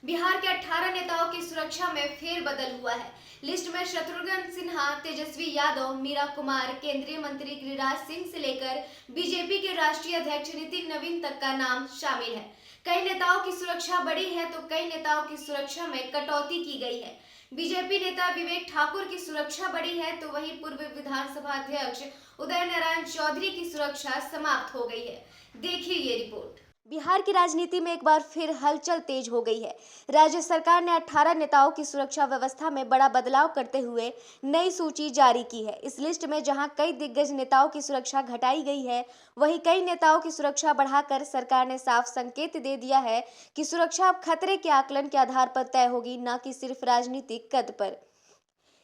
बिहार के 18 नेताओं की सुरक्षा में फेरबदल हुआ है। लिस्ट में शत्रुघ्न सिन्हा, तेजस्वी यादव, मीरा कुमार, केंद्रीय मंत्री गिरिराज सिंह से लेकर बीजेपी के राष्ट्रीय अध्यक्ष नितिन नवीन तक का नाम शामिल है। कई नेताओं की सुरक्षा बढ़ी है तो कई नेताओं की सुरक्षा में कटौती की गई है। बीजेपी नेता विवेक ठाकुर की सुरक्षा बढ़ी है तो वहीं पूर्व विधानसभा अध्यक्ष उदय नारायण चौधरी की सुरक्षा समाप्त हो गई है। देखिए ये रिपोर्ट। बिहार की राजनीति में एक बार फिर हलचल तेज हो गई है। राज्य सरकार ने 18 नेताओं की सुरक्षा व्यवस्था में बड़ा बदलाव करते हुए नई सूची जारी की है। इस लिस्ट में जहां कई दिग्गज नेताओं की सुरक्षा घटाई गई है, वहीं कई नेताओं की सुरक्षा बढ़ाकर सरकार ने साफ संकेत दे दिया है कि सुरक्षा अब खतरे के आकलन के आधार पर तय होगी, न कि सिर्फ राजनीतिक कद पर।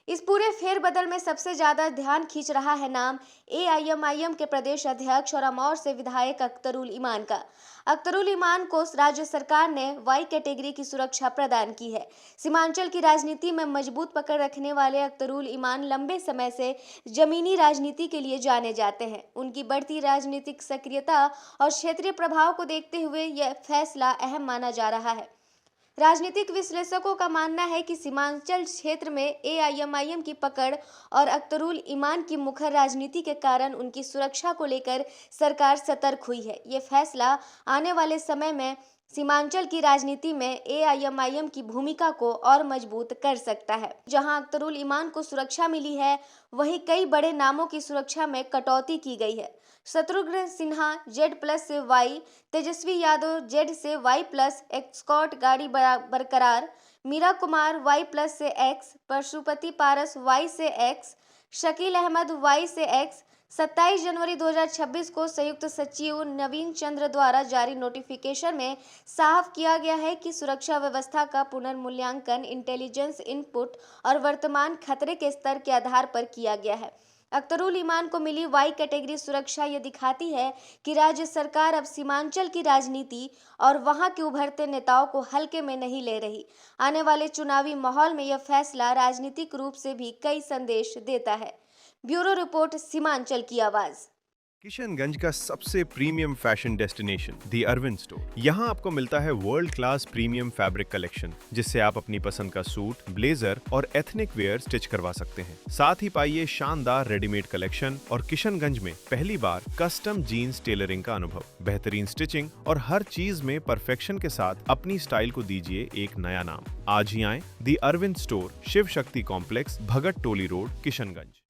इस पूरे फेरबदल में सबसे ज्यादा ध्यान खींच रहा है नाम एआईएमआईएम के प्रदेश अध्यक्ष और अमौर से विधायक अख्तरुल इमान का। अख्तरुल इमान को राज्य सरकार ने वाई कैटेगरी की सुरक्षा प्रदान की है। सीमांचल की राजनीति में मजबूत पकड़ रखने वाले अख्तरुल इमान लंबे समय से जमीनी राजनीति के लिए जाने जाते हैं। उनकी बढ़ती राजनीतिक सक्रियता और क्षेत्रीय प्रभाव को देखते हुए यह फैसला अहम माना जा रहा है। राजनीतिक विश्लेषकों का मानना है कि सीमांचल क्षेत्र में एआईएमआईएम की पकड़ और अख्तरुल इमान की मुखर राजनीति के कारण उनकी सुरक्षा को लेकर सरकार सतर्क हुई है। ये फैसला आने वाले समय में सीमांचल की राजनीति में एआईएमआईएम की भूमिका को और मजबूत कर सकता है। जहां अख्तरुल इमान को सुरक्षा मिली है, वहीं कई बड़े नामों की सुरक्षा में कटौती की गई है। शत्रुघ्न सिन्हा Z+ से Y, तेजस्वी यादव Z से Y+, एस्कॉर्ट गाड़ी बरकरार, मीरा कुमार Y+ से X, पशुपति पारस Y से X, शकील अहमद Y से X। 27 जनवरी 2026 को संयुक्त सचिव नवीन चंद्र द्वारा जारी नोटिफिकेशन में साफ किया गया है कि सुरक्षा व्यवस्था का पुनर्मूल्यांकन इंटेलिजेंस इनपुट और वर्तमान खतरे के स्तर के आधार पर किया गया है। अख्तरुल इमान को मिली वाई कैटेगरी सुरक्षा ये दिखाती है कि राज्य सरकार अब सीमांचल की राजनीति और वहां के उभरते नेताओं को हल्के में नहीं ले रही। आने वाले चुनावी माहौल में यह फैसला राजनीतिक रूप से भी कई संदेश देता है। ब्यूरो रिपोर्ट, सीमांचल की आवाज। किशनगंज का सबसे प्रीमियम फैशन डेस्टिनेशन दी अरविंद स्टोर। यहाँ आपको मिलता है world class premium fabric collection, जिससे आप अपनी पसंद का सूट, ब्लेजर और एथनिक वेयर स्टिच करवा सकते हैं। साथ ही पाइए शानदार रेडीमेड कलेक्शन और किशनगंज में पहली बार कस्टम जीन्स टेलरिंग का अनुभव। बेहतरीन स्टिचिंग और हर चीज में परफेक्शन के साथ अपनी स्टाइल को दीजिए एक नया नाम। आज ही आए दी अरविंद स्टोर, शिव शक्ति कॉम्प्लेक्स, भगत टोली रोड, किशनगंज।